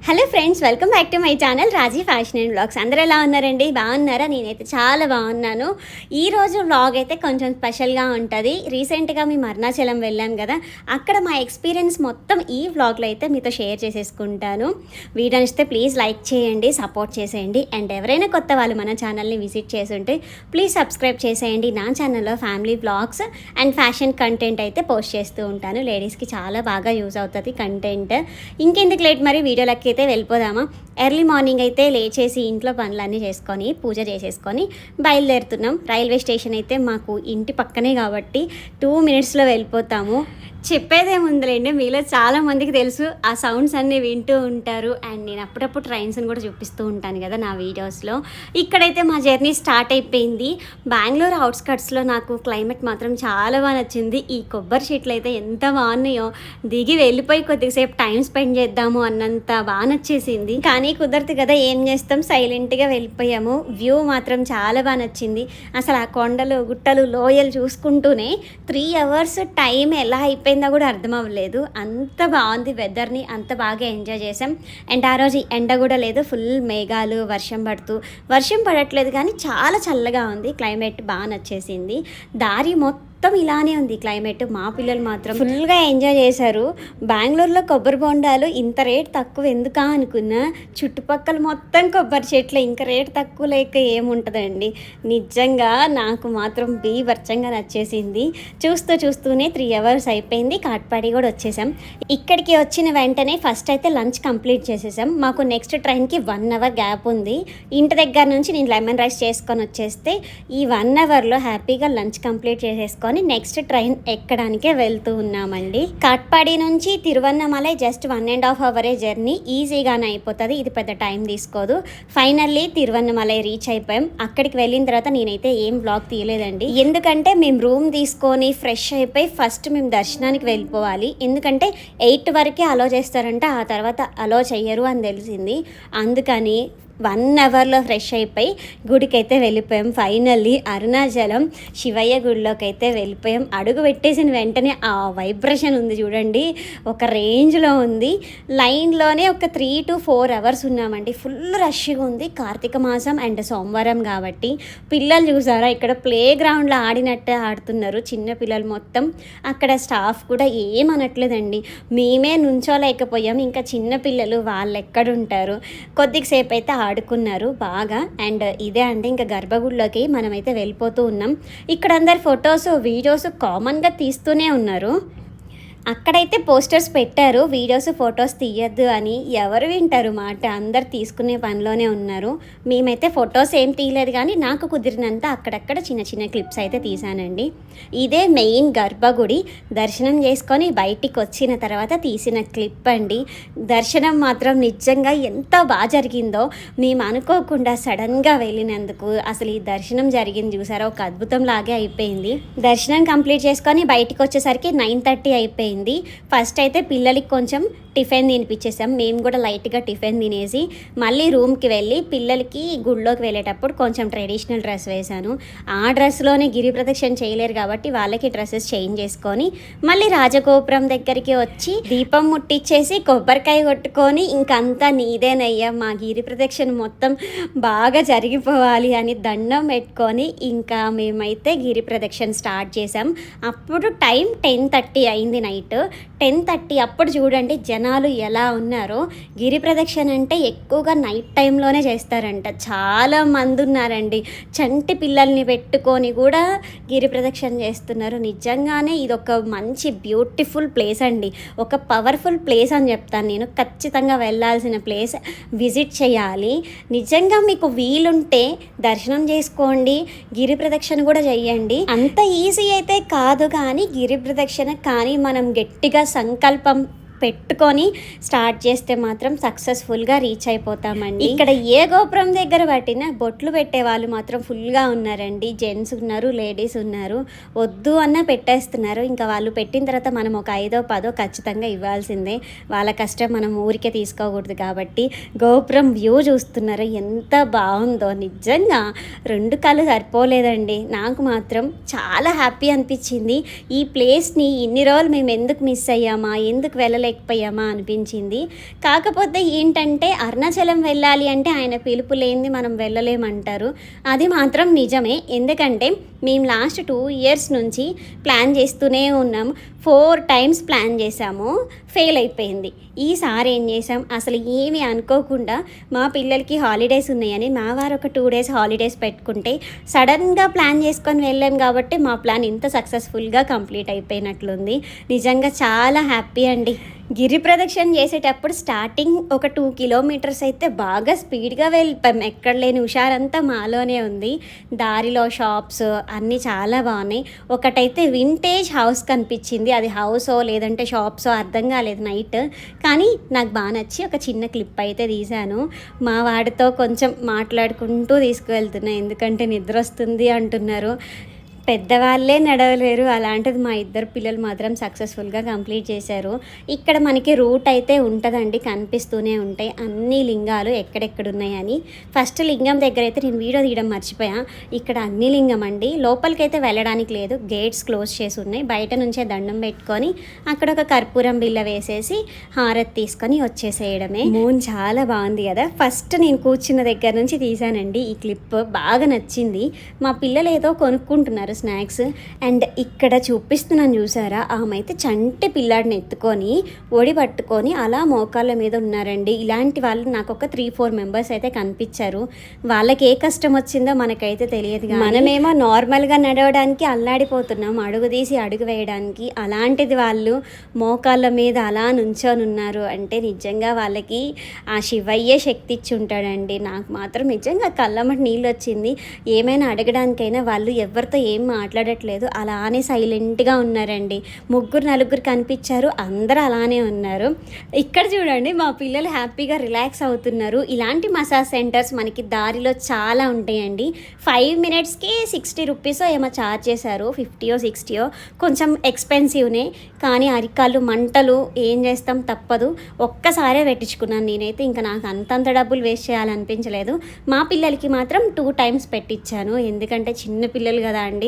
Hello friends, welcome back to my channel Raji fashion and vlogs. అందరూ ఎలా ఉన్నారండి? బాగున్నారా? నేనైతే చాలా బాగున్నాను. ఈరోజు వ్లాగ్ అయితే కొంచెం స్పెషల్గా ఉంటుంది. రీసెంట్గా మేము అరుణాచలం వెళ్ళాం కదా, అక్కడ మా ఎక్స్పీరియన్స్ మొత్తం ఈ వ్లాగ్లో అయితే మీతో షేర్ చేసేసుకుంటాను. వీడియో నచ్చితే ప్లీజ్ లైక్ చేయండి, సపోర్ట్ చేసేయండి. అండ్ ఎవరైనా కొత్త వాళ్ళు మన ఛానల్ని విజిట్ చేస్తుంటే ప్లీజ్ సబ్స్క్రైబ్ చేసేయండి. నా ఛానల్లో family vlogs and fashion content అయితే పోస్ట్ చేస్తూ ఉంటాను. లేడీస్కి చాలా బాగా యూజ్ అవుతుంది కంటెంట్. ఇంకెందుకు లేట్, మరి వీడియోలకి అయితే వెళ్ళిపోదామా. ఎర్లీ మార్నింగ్ అయితే లేచేసి ఇంట్లో పనులన్నీ చేసుకొని పూజ చేసేసుకొని బయలుదేరుతున్నాం. రైల్వే స్టేషన్ అయితే మాకు ఇంటి పక్కనే కాబట్టి 2 minutesలో వెళ్ళిపోతాము. చెప్పేదేముందిలేండి, మీలో చాలామందికి తెలుసు, ఆ సౌండ్స్ అన్నీ వింటూ ఉంటారు. అండ్ నేను అప్పుడప్పుడు ట్రైన్స్ని కూడా చూపిస్తూ ఉంటాను కదా నా వీడియోస్లో. ఇక్కడైతే మా జర్నీ స్టార్ట్ అయిపోయింది. బెంగళూరు అవుట్స్కట్స్లో నాకు క్లైమేట్ మాత్రం చాలా బాగా నచ్చింది. ఈ కొబ్బరి చెట్లు అయితే ఎంత బాగున్నాయో, దిగి వెళ్ళిపోయి కొద్దిసేపు టైం స్పెండ్ చేద్దాము అన్నంత బాగా నచ్చేసింది. కానీ కుదరదు కదా, ఏం చేస్తాం, సైలెంట్గా వెళ్ళిపోయాము. వ్యూ మాత్రం చాలా బాగా నచ్చింది. అసలు ఆ కొండలు గుట్టలు లోయలు చూసుకుంటూనే 3 hours టైం ఎలా అయిపోయిందో కూడా అర్థం అవ్వలేదు. అంత బాగుంది, వెదర్ని అంత బాగా ఎంజాయ్ చేసాం. అండ్ ఆ రోజు ఎండ కూడా లేదు, ఫుల్ మేఘాలు, వర్షం పడట్లేదు కానీ చాలా చల్లగా ఉంది. క్లైమేట్ బాగా నచ్చేసింది. దారి మొత్తం ఇలానే ఉంది క్లైమేట్. మా పిల్లలు మాత్రం ఫుల్గా ఎంజాయ్ చేశారు. బెంగళూరులో కొబ్బరి బొండాలు ఇంత రేట్ తక్కువ ఎందుకా అనుకున్నా, చుట్టుపక్కల మొత్తం కొబ్బరి చెట్లు, ఇంకా రేట్ తక్కువ లేక ఏముంటుందండి. నిజంగా నాకు మాత్రం బీభత్సంగా నచ్చేసింది. చూస్తూనే 3 hours అయిపోయింది. కాట్పాడి కూడా వచ్చేసాం. ఇక్కడికి వచ్చిన వెంటనే ఫస్ట్ అయితే లంచ్ కంప్లీట్ చేసేసాం. మాకు నెక్స్ట్ ట్రైన్కి 1 hour గ్యాప్ ఉంది. ఇంటి దగ్గర నుంచి నేను లెమన్ రైస్ చేసుకొని వచ్చేస్తే ఈ 1 hourలో హ్యాపీగా లంచ్ కంప్లీట్ చేసేసుకొని నెక్స్ట్ ట్రైన్ ఎక్కడానికే వెళ్తూ ఉన్నామండి. కాట్పాడి నుంచి తిరువన్నమలై జస్ట్ 1.5 hour జర్నీ, ఈజీగానే అయిపోతుంది. ఇది పెద్ద టైం తీసుకోదు. ఫైనల్లీ తిరువన్నమలై రీచ్ అయిపోయాం. అక్కడికి వెళ్ళిన తర్వాత నేనైతే ఏం బ్లాగ్ తీయలేదండి, ఎందుకంటే మేము రూమ్ తీసుకొని ఫ్రెష్ అయిపోయి ఫస్ట్ మేము దర్శనానికి వెళ్ళిపోవాలి. ఎందుకంటే 8 వరకే అలో చేస్తారంట, ఆ తర్వాత అలో చెయ్యరు అని తెలిసింది. అందుకని 1 hourలో ఫ్రెష్ అయిపోయి గుడికి అయితే వెళ్ళిపోయాం. ఫైనల్లీ అరుణాచలం శివయ్య గుడిలోకి అయితే వెళ్ళిపోయాం. అడుగు పెట్టేసిన వెంటనే ఆ వైబ్రేషన్ ఉంది చూడండి, ఒక రేంజ్లో ఉంది. లైన్లోనే ఒక 3 to 4 hours ఉన్నామండి. ఫుల్ రష్గా ఉంది. కార్తీక మాసం అండ్ సోమవారం కాబట్టి పిల్లలు చూసారా, ఇక్కడ ప్లే గ్రౌండ్లో ఆడినట్టే ఆడుతున్నారు చిన్న పిల్లలు మొత్తం. అక్కడ స్టాఫ్ కూడా ఏమనట్లేదండి. మేమే నుంచోలేకపోయాం, ఇంకా చిన్న పిల్లలు వాళ్ళు ఎక్కడుంటారు. కొద్దిసేపు అయితే ఆడుకున్నారు బాగా. అండ్ ఇదే అండి, ఇంకా గర్భగుడిలోకి మనమైతే వెళ్ళిపోతూ ఉన్నాం. ఇక్కడ అందరు ఫొటోస్ వీడియోస్ కామన్గా తీస్తూనే ఉన్నారు. అక్కడైతే పోస్టర్స్ పెట్టారు, వీడియోస్ ఫొటోస్ తీయద్దు అని. ఎవరు వింటారు మాట, అందరు తీసుకునే పనిలోనే ఉన్నారు. మేమైతే ఫొటోస్ ఏం తీయలేదు కానీ నాకు కుదిరినంత అక్కడక్కడ చిన్న క్లిప్స్ అయితే తీసానండి. ఇదే మెయిన్ గర్భగుడి. దర్శనం చేసుకొని బయటికి వచ్చిన తర్వాత తీసిన క్లిప్ అండి. దర్శనం మాత్రం నిజంగా ఎంత బాగా జరిగిందో, మేము అనుకోకుండా సడన్గా వెళ్ళినందుకు అసలు ఈ దర్శనం జరిగింది చూసారా, ఒక అద్భుతం లాగే అయిపోయింది. దర్శనం కంప్లీట్ చేసుకొని బయటికి వచ్చేసరికి 9:30 అయిపోయింది. ఫస్ట్ అయితే పిల్లలకి కొంచెం టిఫిన్ తినిపించేసాం. మేము కూడా లైట్గా టిఫిన్ తినేసి మళ్ళీ రూమ్కి వెళ్ళి పిల్లలకి గుడిలోకి వెళ్ళేటప్పుడు కొంచెం ట్రెడిషనల్ డ్రెస్ వేశాను. ఆ డ్రెస్లోనే గిరి ప్రదక్షిణ చేయలేరు కాబట్టి వాళ్ళకి డ్రెస్సెస్ చేంజ్ చేసుకొని మళ్ళీ రాజగోపురం దగ్గరికి వచ్చి దీపం ముట్టించేసి కొబ్బరికాయ కొట్టుకొని ఇంకంతా నీదేనయ్యా, మా గిరి ప్రదక్షిణ మొత్తం బాగా జరిగిపోవాలి అని దండం పెట్టుకొని ఇంకా మేమైతే గిరి ప్రదక్షిణ స్టార్ట్ చేసాం. అప్పుడు టైం 10:30 అయింది, నైట్ 10:30. అప్పుడు చూడండి జనాలు ఎలా ఉన్నారో. గిరి ప్రదక్షిణ అంటే ఎక్కువగా నైట్ టైంలోనే చేస్తారంట. చాలా మంది ఉన్నారండి, చంటి పిల్లల్ని పెట్టుకొని కూడా గిరి ప్రదక్షిణ చేస్తున్నారు. నిజంగానే ఇది ఒక మంచి బ్యూటిఫుల్ ప్లేస్ అండి, ఒక పవర్ఫుల్ ప్లేస్ అని చెప్తాను నేను. ఖచ్చితంగా వెళ్ళాల్సిన ప్లేస్, విజిట్ చేయాలి. నిజంగా మీకు వీలుంటే దర్శనం చేసుకోండి, గిరి ప్రదక్షిణ కూడా చెయ్యండి. అంత ఈజీ అయితే కాదు కానీ గిరి ప్రదక్షిణ కానీ మనం గట్టిగా సంకల్పం పెట్టుకొని స్టార్ట్ చేస్తే మాత్రం సక్సెస్ఫుల్గా రీచ్ అయిపోతామండి. ఇక్కడ ఏ గోపురం దగ్గర పట్టినా బొట్లు పెట్టే వాళ్ళు మాత్రం ఫుల్గా ఉన్నారండి. జెంట్స్ ఉన్నారు, లేడీస్ ఉన్నారు. వద్దు అన్న పెట్టేస్తున్నారు. ఇంకా వాళ్ళు పెట్టిన తర్వాత మనం ఒక 5ో 10ో ఖచ్చితంగా ఇవ్వాల్సిందే. వాళ్ళ కష్టం మనం ఊరికే తీసుకోకూడదు కాబట్టి గోపురం వ్యూ చూస్తున్నారు ఎంత బాగుందో. నిజంగా 2 కళ్ళు సరిపోలేదండి. నాకు మాత్రం చాలా హ్యాపీ అనిపించింది. ఈ ప్లేస్ని ఇన్ని రోజులు మేము ఎందుకు మిస్ అయ్యామా, ఎందుకు వెళ్ళలేదు వెళ్ళలేకపోయామా అనిపించింది. కాకపోతే ఏంటంటే అరుణాచలం వెళ్ళాలి అంటే ఆయన పిలుపు లేనిది మనం వెళ్ళలేమంటారు. అది మాత్రం నిజమే. ఎందుకంటే మేము లాస్ట్ 2 ఇయర్స్ నుంచి ప్లాన్ చేస్తూనే ఉన్నాం. 4 టైమ్స్ ప్లాన్ చేసాము, ఫెయిల్ అయిపోయింది. ఈసారి ఏం చేసాం, అసలు ఏమీ అనుకోకుండా మా పిల్లలకి హాలిడేస్ ఉన్నాయని మా వారు ఒక 2 డేస్ హాలిడేస్ పెట్టుకుంటే సడన్గా ప్లాన్ చేసుకొని వెళ్ళాం కాబట్టి మా ప్లాన్ ఇంత సక్సెస్ఫుల్గా కంప్లీట్ అయిపోయినట్లుంది. నిజంగా చాలా హ్యాపీ అండి. గిరి ప్రదక్షిణ చేసేటప్పుడు స్టార్టింగ్ ఒక 2 కిలోమీటర్స్ అయితే బాగా స్పీడ్గా వెళ్ళిపోయాం. ఎక్కడ లేని హుషారంతా మాలోనే ఉంది. దారిలో షాప్స్ అన్నీ చాలా బాగున్నాయి. ఒకటైతే వింటేజ్ హౌస్ కనిపించింది. అది హౌసో లేదంటే షాప్సో అర్థం కాలేదు నైట్. కానీ నాకు బాగా నచ్చి ఒక చిన్న క్లిప్ అయితే తీశాను. మా వాడితో కొంచెం మాట్లాడుకుంటూ తీసుకువెళ్తున్నా, ఎందుకంటే నిద్ర వస్తుంది అంటున్నారు. పెద్దవాళ్ళే నడవలేరు, అలాంటిది మా ఇద్దరు పిల్లలు మాత్రం సక్సెస్ఫుల్గా కంప్లీట్ చేశారు. ఇక్కడ మనకి రూట్ అయితే ఉంటుందండి, కనిపిస్తూనే ఉంటాయి అన్ని లింగాలు ఎక్కడెక్కడ ఉన్నాయని. ఫస్ట్ లింగం దగ్గర అయితే నేను వీడియో తీయడం మర్చిపోయా. ఇక్కడ అగ్నిలింగం అండి, లోపలికైతే వెళ్ళడానికి లేదు, గేట్స్ క్లోజ్ చేసి ఉన్నాయి. బయట నుంచే దండం పెట్టుకొని అక్కడ ఒక కర్పూరం బిల్ల వేసేసి హారతి తీసుకొని వచ్చేసేయడమే. మూన్ చాలా బాగుంది కదా. ఫస్ట్ నేను కూర్చున్న దగ్గర నుంచి తీసానండి ఈ క్లిప్, బాగా నచ్చింది. మా పిల్లలు ఏదో కొనుక్కుంటున్నారు స్నాక్స్. అండ్ ఇక్కడ చూపిస్తున్నాను చూసారా, ఆమె అయితే చంటి పిల్లాడిని ఎత్తుకొని ఒడి పట్టుకొని అలా మోకాళ్ళ మీద ఉన్నారండి. ఇలాంటి వాళ్ళు నాకు ఒక 3-4 మెంబర్స్ అయితే కనిపించారు. వాళ్ళకి ఏ కష్టం వచ్చిందో మనకైతే తెలియదు. మనమేమో నార్మల్గా నడవడానికి అల్లాడిపోతున్నాం, అడుగు తీసి అడుగు వేయడానికి. అలాంటిది వాళ్ళు మోకాళ్ళ మీద అలా నుంచొని ఉన్నారు అంటే నిజంగా వాళ్ళకి ఆ శివయ్యే శక్తి ఇచ్చి ఉంటాడండి. నాకు మాత్రం నిజంగా కళ్ళమ్మటి నీళ్ళు వచ్చింది. ఏమైనా అడగడానికైనా వాళ్ళు ఎవరితో ఏం మాట్లాడట్లేదు, అలానే సైలెంట్గా ఉన్నారండి. 3-4 కనిపించారు, అందరూ అలానే ఉన్నారు. ఇక్కడ చూడండి మా పిల్లలు హ్యాపీగా రిలాక్స్ అవుతున్నారు. ఇలాంటి మసాజ్ సెంటర్స్ మనకి దారిలో చాలా ఉంటాయండి. 5 మినిట్స్కి 60 రూపీస్ ఏమో ఛార్జ్ చేశారు, 50 or 60, కొంచెం ఎక్స్పెన్సివ్నే. కానీ అరికాళ్ళు మంటలు, ఏం చేస్తాం తప్పదు. ఒక్కసారే పెట్టించుకున్నాను నేనైతే, ఇంకా నాకు అంతంత డబ్బులు వేస్ట్ చేయాలనిపించలేదు. మా పిల్లలకి మాత్రం 2 టైమ్స్ పెట్టించాను, ఎందుకంటే చిన్న పిల్లలు కదా అండి,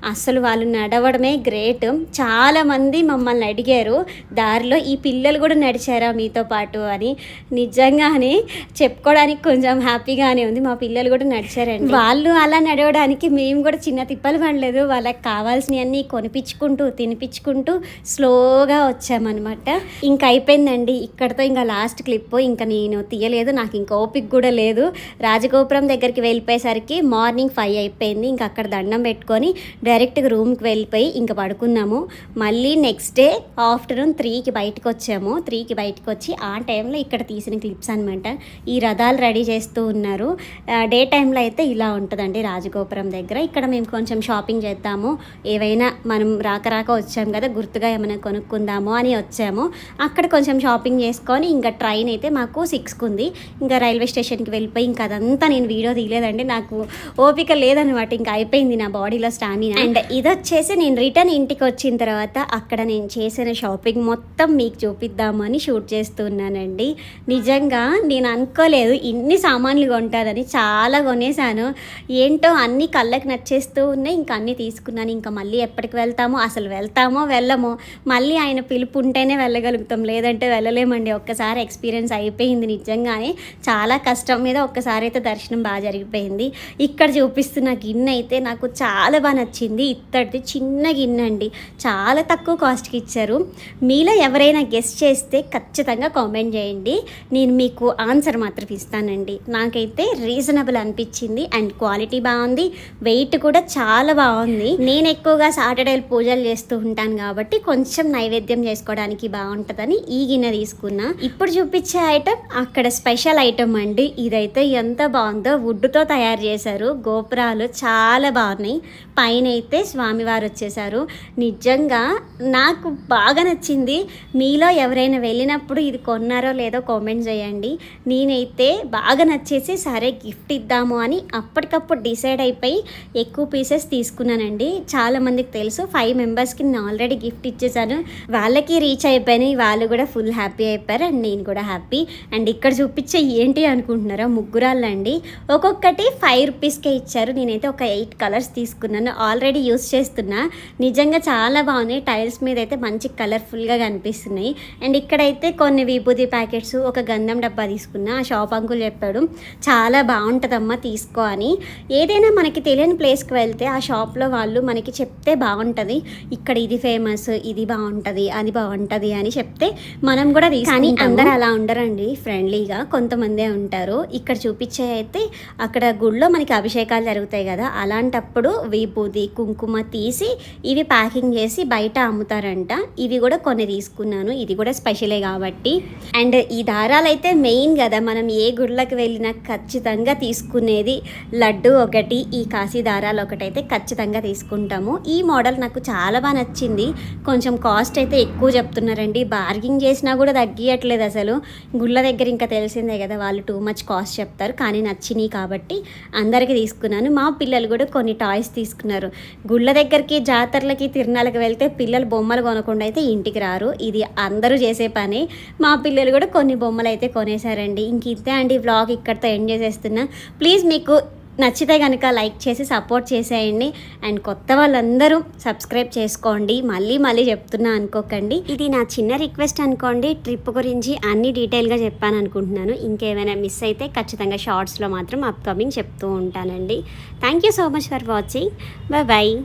అసలు వాళ్ళు నడవడమే గ్రేట్. చాలామంది మమ్మల్ని అడిగారు దారిలో, ఈ పిల్లలు కూడా నడిచారా మీతో పాటు అని. నిజంగానే చెప్పుకోవడానికి కొంచెం హ్యాపీగానే ఉంది, మా పిల్లలు కూడా నడిచారండి. వాళ్ళు అలా నడవడానికి మేము కూడా చిన్న తిప్పలు పడలేదు. వాళ్ళకి కావాల్సినవన్నీ కొనిపించుకుంటూ తినిపించుకుంటూ స్లోగా వచ్చామన్నమాట. ఇంకా అయిపోయిందండి ఇక్కడతో, ఇంకా లాస్ట్ క్లిప్ ఇంకా నేను తీయలేదు, నాకు ఇంకా ఓపిక కూడా లేదు. రాజగోపురం దగ్గరికి వెళ్ళిపోయేసరికి మార్నింగ్ 5 అయిపోయింది. ఇంకా అక్కడ దండం పెట్టుకొని డైరెక్ట్గా రూమ్కి వెళ్ళిపోయి ఇంకా పడుకున్నాము. మళ్ళీ నెక్స్ట్ డే ఆఫ్టర్నూన్ 3కి బయటకు వచ్చాము. 3కి బయటకు వచ్చి ఆ టైంలో ఇక్కడ తీసిన క్లిప్స్ అనమాట. ఈ రథాలు రెడీ చేస్తూ ఉన్నారు. డే టైంలో అయితే ఇలా ఉంటుందండి రాజగోపురం దగ్గర. ఇక్కడ మేము కొంచెం షాపింగ్ చేద్దాము, ఏవైనా మనం రాక వచ్చాము కదా, గుర్తుగా ఏమైనా కొనుక్కుందాము అని వచ్చాము. అక్కడ కొంచెం షాపింగ్ చేసుకొని ఇంకా ట్రైన్ అయితే మాకు 6కి ఉంది. ఇంకా రైల్వే స్టేషన్కి వెళ్ళిపోయి ఇంకా అదంతా నేను వీడియో తీయలేదండి, నాకు ఓపిక లేదనమాట. ఇంకా అయిపోయింది నా బాడీలో స్టామినా. అండ్ ఇది వచ్చేసి నేను రిటర్న్ ఇంటికి వచ్చిన తర్వాత అక్కడ నేను చేసిన షాపింగ్ మొత్తం మీకు చూపిద్దామని షూట్ చేస్తున్నానండి. నిజంగా నేను అనుకోలేదు ఇన్ని సామాన్లు కొంటారని, చాలా కొనేసాను. ఏంటో అన్నీ కళ్ళకి నచ్చేస్తూ ఉన్నాయి. ఇంకా అన్నీ తీసుకున్నాను. ఇంకా మళ్ళీ ఎప్పటికి వెళ్తామో, అసలు వెళ్తామో వెళ్ళమో, మళ్ళీ ఆయన పిలుపు ఉంటేనే వెళ్ళగలుగుతాం, లేదంటే వెళ్ళలేమండి. ఒక్కసారి ఎక్స్పీరియన్స్ అయిపోయింది నిజంగానే. చాలా కష్టం మీద ఒక్కసారి అయితే దర్శనం బాగా జరిగిపోయింది. ఇక్కడ చూపిస్తున్న గిన్నె అయితే నాకు చాలా బాగా నచ్చింది. ఇత్తడిది చిన్న గిన్నె అండి, చాలా తక్కువ కాస్ట్కి ఇచ్చారు. మీలో ఎవరైనా గెస్ట్ చేస్తే ఖచ్చితంగా కామెంట్ చేయండి, నేను మీకు ఆన్సర్ మాత్రం ఇస్తానండి. నాకైతే రీజనబుల్ అనిపించింది అండ్ క్వాలిటీ బాగుంది, వెయిట్ కూడా చాలా బాగుంది. నేను ఎక్కువగా సాటర్డేలు పూజలు చేస్తూ ఉంటాను కాబట్టి కొంచెం నైవేద్యం చేసుకోవడానికి బాగుంటుందని ఈ గిన్నె తీసుకున్నా. ఇప్పుడు చూపించే ఐటమ్ అక్కడ స్పెషల్ ఐటమ్ అండి. ఇదైతే ఎంత బాగుందో, వుడ్తో తయారు చేశారు. గోపురాలు చాలా బాగున్నాయి. పైన అయితే స్వామివారు వచ్చేసారు. నిజంగా నాకు బాగా నచ్చింది. మీలో ఎవరైనా వెళ్ళినప్పుడు ఇది కొన్నారో లేదో కామెంట్ చేయండి. నేనైతే బాగా నచ్చేసి సరే గిఫ్ట్ ఇద్దాము అని అప్పటికప్పుడు డిసైడ్ అయిపోయి ఎక్కువ పీసెస్ తీసుకున్నానండి. చాలామందికి తెలుసు 5 మెంబర్స్కి నేను ఆల్రెడీ గిఫ్ట్ ఇచ్చేసాను. వాళ్ళకి రీచ్ అయిపోయినాయి, వాళ్ళు కూడా ఫుల్ హ్యాపీ అయిపోయారు అండ్ నేను కూడా హ్యాపీ. అండ్ ఇక్కడ చూపించే ఏంటి అనుకుంటున్నారా, ముగ్గురాళ్ళండి. ఒక్కొక్కటి 5 రూపీస్కే ఇచ్చారు. నేనైతే ఒక 8 కలర్స్ తీసుకున్నాను. ఆల్రెడీ యూస్ చేస్తున్నా. నిజంగా చాలా బాగున్నాయి. టైల్స్ మీద అయితే మంచి కలర్ఫుల్గా కనిపిస్తున్నాయి. అండ్ ఇక్కడైతే కొన్ని విభూతి ప్యాకెట్స్, ఒక గంధం డబ్బా తీసుకున్నా. ఆ షాప్ అంకుల్ చెప్పాడు చాలా బాగుంటుందమ్మా తీసుకో అని. ఏదైనా మనకి తెలియని ప్లేస్కి వెళ్తే ఆ షాప్లో వాళ్ళు మనకి చెప్తే బాగుంటుంది, ఇక్కడ ఇది ఫేమస్, ఇది బాగుంటుంది, అది బాగుంటుంది అని చెప్తే మనం కూడా కానీ అందరూ అలా ఉండరండి. ఫ్రెండ్లీగా కొంతమందే ఉంటారు. ఇక్కడ చూపించే అయితే అక్కడ గుడిలో మనకి అభిషేకాలు జరుగుతాయి కదా, అలాంటప్పుడు విభూది కుంకుమ తీసి ఇవి ప్యాకింగ్ చేసి బయట అమ్ముతారంట. ఇవి కూడా కొన్ని తీసుకున్నాను, ఇది కూడా స్పెషలే కాబట్టి. అండ్ ఈ దారాలు అయితే మెయిన్ కదా, మనం ఏ గుడిలోకి వెళ్ళినా ఖచ్చితంగా తీసుకునేది లడ్డు ఒకటి, ఈ కాశీ దారాలు ఒకటైతే ఖచ్చితంగా తీసుకుంటాము. ఈ మోడల్ నాకు చాలా బాగా నచ్చింది. కొంచెం కాస్ట్ అయితే ఎక్కువ చెప్తున్నారండి, బార్గింగ్ చేసినా కూడా తగ్గియట్లేదు అసలు. గుళ్ళ దగ్గర ఇంకా తెలిసిందే కదా, వాళ్ళు టూ మచ్ కాస్ట్ చెప్తారు. కానీ నచ్చినాయి కాబట్టి అందరికీ తీసుకున్నాను. మా పిల్లలు కూడా కొన్ని టాయ్స్ తీసుకున్నారు. గుళ్ళ దగ్గరికి, జాతరలకి, తిరునాళ్ళకి వెళ్తే పిల్లలు బొమ్మలు కొనకుండా అయితే ఇంటికి రారు. ఇది అందరూ చేసే పని. మా పిల్లలు కూడా కొన్ని బొమ్మలు అయితే కొనేసారండి. ఇంక ఇంతే అండి, వ్లాగ్ ఇక్కడితో ఎండ్ చేసేస్తున్నా. ప్లీజ్ మీకు నచ్చితే కనుక లైక్ చేసి సపోర్ట్ చేసేయండి. అండ్ కొత్త వాళ్ళందరూ సబ్స్క్రైబ్ చేసుకోండి. మళ్ళీ చెప్తున్నా అనుకోకండి. ఇది నా చిన్న రిక్వెస్ట్ అనుకోండి. ట్రిప్ గురించి అన్ని డీటెయిల్గా చెప్పాను అనుకుంటున్నాను. ఇంకేమైనా మిస్ అయితే ఖచ్చితంగా షార్ట్స్లో మాత్రం అప్కమింగ్ చెప్తూ ఉంటానండి. Thank you so much for watching. Bye.